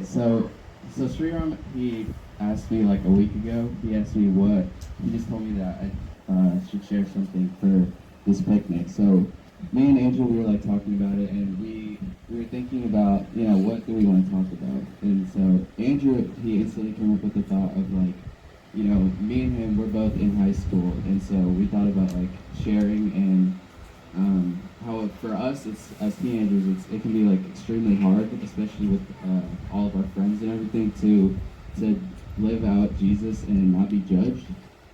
So, so Sriram, he asked me like a week ago. He asked me what. He just told me that I should share something for this picnic. So, me and Angel, we were like talking about it, and we were thinking about what do we want to talk about. And so Andrew, he instantly came up with the thought of like, me and him, we're both in high school, and so we thought about like sharing and how for us, it's as teenagers, it can be like extremely hard, especially with all of our friends and everything, to live out Jesus and not be judged.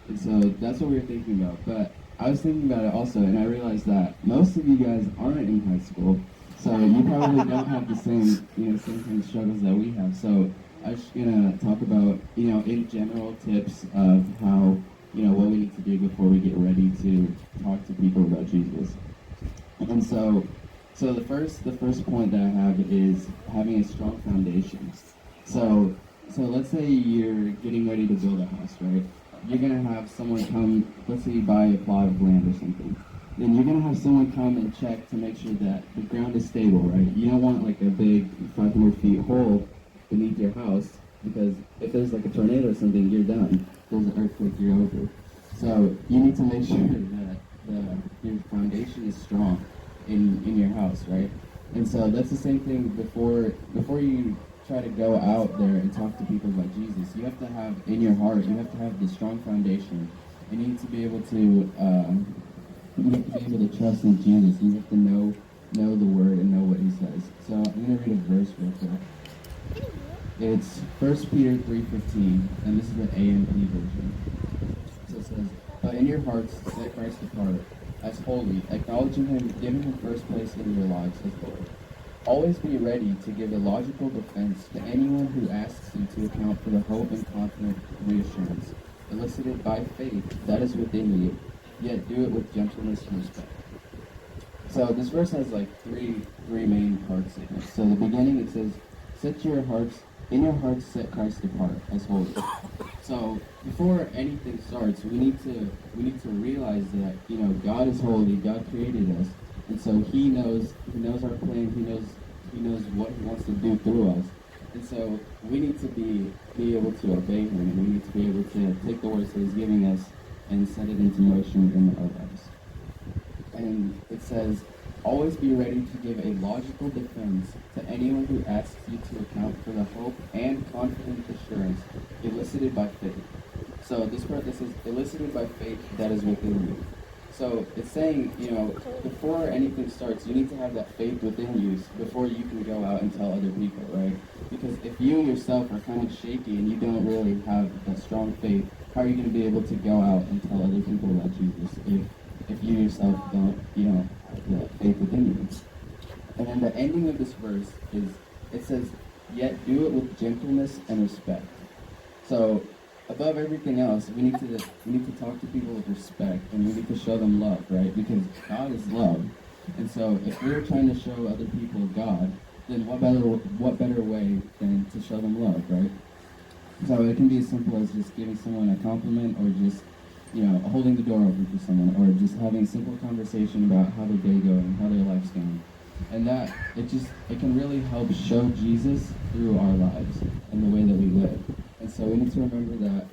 And so that's what we were thinking about. But I was thinking about it also, and I realized that most of you guys aren't in high school, so you probably don't have the same kind of struggles that we have. So I was just gonna talk about, in general tips of how, what we need to do before we get ready to talk to people about Jesus. And so the first point that I have is having a strong foundation. So let's say you're getting ready to build a house, right? You're gonna have someone come. Let's say you buy a plot of land or something. Then you're gonna have someone come and check to make sure that the ground is stable, right? You don't want like a big 500 feet hole beneath your house, because if there's like a tornado or something, you're done. If there's an earthquake, you're over. So you need to make sure that your foundation is strong in your house, right? And so that's the same thing before you try to go out there and talk to people about Jesus. You have to have in your heart, you have to have the strong foundation. You need to be able to trust in Jesus. You have to know the Word and know what He says. So I'm going to read a verse real quick. It's 1 Peter 3:15, and this is the AMP version. So it says, "But in your hearts set Christ apart as holy, acknowledging Him, giving Him first place in your lives as Lord. Always be ready to give a logical defense to anyone who asks you to account for the hope and confident reassurance elicited by faith that is within you, yet do it with gentleness and respect." So this verse has like three main parts in it. So the beginning it says, in your hearts set Christ apart as holy. So before anything starts, we need to realize that God is holy. God created us, and so He knows our plan. He knows what He wants to do through us, and so we need to be able to obey Him, and we need to be able to take the words that He's giving us and set it into motion in our lives. And it says, always be ready to give a logical defense to anyone who asks you to account for the hope and confident assurance elicited by faith. So this part that says, elicited by faith that is within you. So it's saying, before anything starts, you need to have that faith within you before you can go out and tell other people, right? Because if you yourself are kind of shaky and you don't really have that strong faith, how are you going to be able to go out and tell other people about Jesus if you yourself don't, have that faith within you? And then the ending of this verse is, it says, yet do it with gentleness and respect. So above everything else, we need to talk to people with respect, and we need to show them love, right? Because God is love, and so if we're trying to show other people God, then what better way than to show them love, right? So it can be as simple as just giving someone a compliment, or just holding the door open for someone, or just having a simple conversation about how their day going, how their life's going, and that it can really help show Jesus through our lives and the way that we live. And so we need to remember that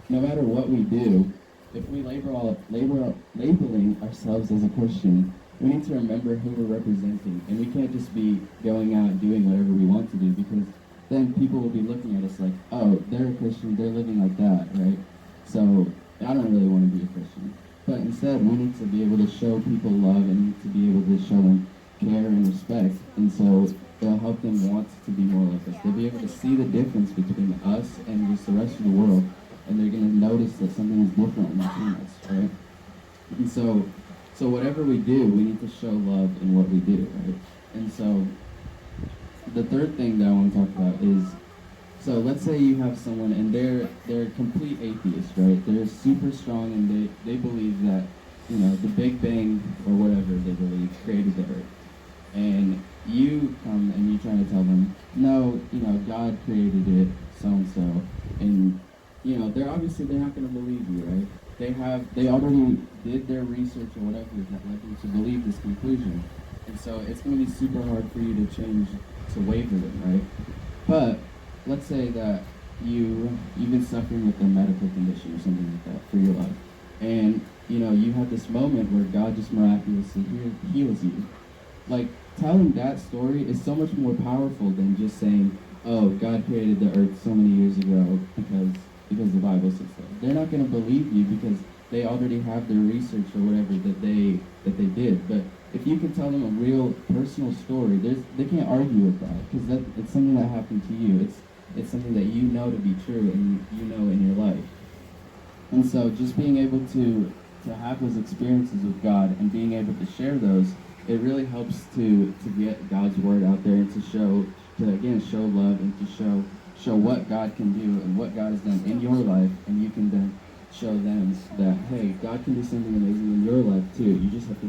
no matter what we do, if we labeling ourselves as a Christian, we need to remember who we're representing. And we can't just be going out and doing whatever we want to do, because then people will be looking at us like, oh, they're a Christian, they're living like that, right? So I don't really want to be a Christian. But instead, we need to be able to show people love, and need to be able to show them care and respect. And so it'll help them want to be more like us. They'll be able to see the difference between us and just the rest of the world, and they're going to notice that something is different between us, right? And so whatever we do, we need to show love in what we do, right? And so the third thing that I want to talk about is, so let's say you have someone and they're a complete atheist, right? They're super strong, and they believe that the Big Bang or whatever they believe created the Earth. And you come and you try to tell them, no, God created it, so and so, and they're not going to believe you, right? They already did their research or whatever that led them to believe this conclusion, and so it's going to be super hard for you to change, to waver them, right? But let's say that you've been suffering with a medical condition or something like that for your life, and you have this moment where God just miraculously heals you. Like, telling that story is so much more powerful than just saying, "Oh, God created the earth so many years ago because the Bible says so." They're not going to believe you because they already have their research or whatever that they did. But if you can tell them a real personal story, they can't argue with that because it's something that happened to you. It's something that you know to be true and you know in your life. And so just being able to have those experiences with God and being able to share those, it really helps to get God's word out there and to show love and to show what God can do and what God has done in your life, and you can then show them that, hey, God can do something amazing in your life too. You just have to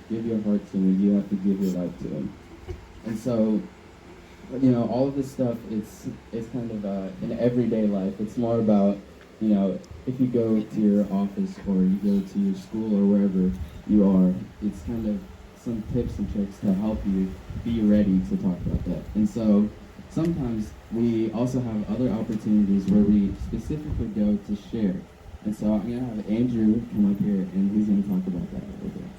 give your heart to Him. You have to give your life to Him. And so, all of this stuff, it's kind of in everyday life. It's more about, if you go to your office or you go to your school or wherever you are, it's kind of some tips and tricks to help you be ready to talk about that. And so sometimes we also have other opportunities where we specifically go to share. And so I'm going to have Andrew come up here and he's going to talk about that a little bit.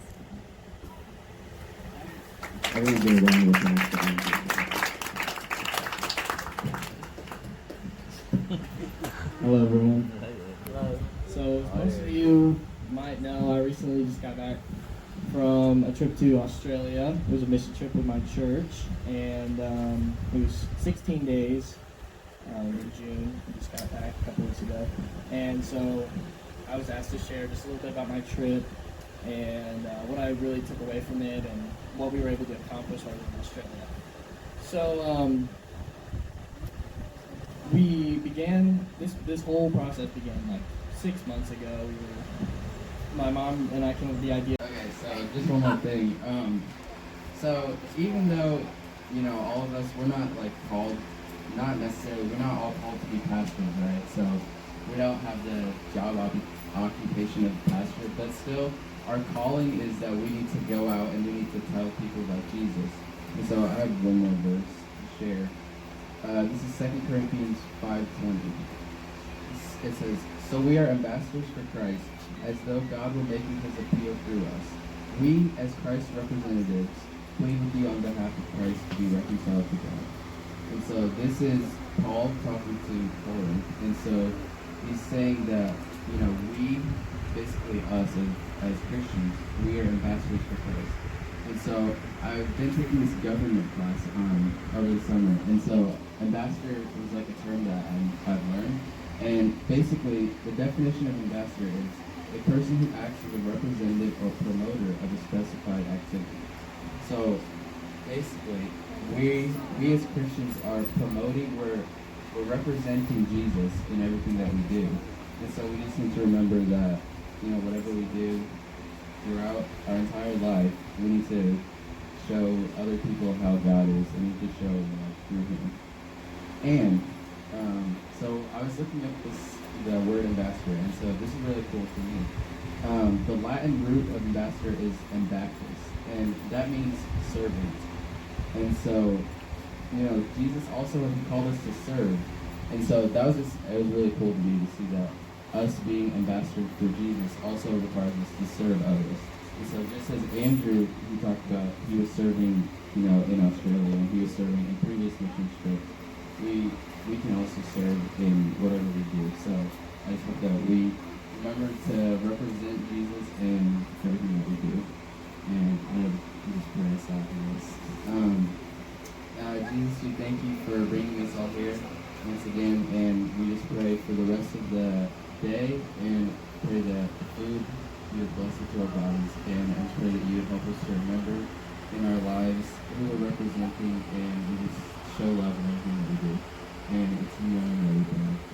I'm going to do a round of applause for Andrew. Hello, everyone. Hello. So, as most of you might know, I recently just got back from a trip to Australia. It was a mission trip with my church, and it was 16 days in June. I just got back a couple weeks ago. And so I was asked to share just a little bit about my trip and what I really took away from it and what we were able to accomplish while we were in Australia. So, we began, this whole process began like 6 months ago. My mom and I came up with the idea. Okay, so just one more thing. So even though, all of us, we're not like called, not necessarily, we're not all called to be pastors, right? So we don't have the job occupation of pastor, but still our calling is that we need to go out and we need to tell people about Jesus. And so I have one more verse to share. This is 2 Corinthians 5:20. It says, "So we are ambassadors for Christ, as though God were making His appeal through us. We, as Christ's representatives, plead with you on behalf of Christ to be reconciled to God." And so this is Paul talking to Corinth. And so he's saying that, we, basically us as Christians, we are ambassadors for Christ. And so I've been taking this government class over the summer. And so ambassador was like a term that I've learned. And basically, the definition of ambassador is a person who acts as a representative or promoter of a specified activity. So basically, we as Christians are promoting, we're representing Jesus in everything that we do. And so we just need to remember that, whatever we do throughout our entire life, we need to show other people how God is, and we need to show love through Him. And so I was looking up the word ambassador, and so this is really cool for me. The Latin root of ambassador is ambactus, and that means servant. And so, Jesus also, He called us to serve. And so it was really cool to me to see that us being ambassadors for Jesus also requires us to serve others. And so just as Andrew, he talked about, he was serving, in Australia, and he was serving in previous mission trips, we can also serve in whatever we do. So I just hope that we remember to represent Jesus in everything that we do. And I'm going to just pray us out for this. Jesus, we thank you for bringing us all here once again, and we just pray for the rest of the day, and pray that the food you would bless it to our bodies, and I just pray that you would help us to remember in our lives who we're representing, and we just show love in everything that we do. And it's in your name that we pray.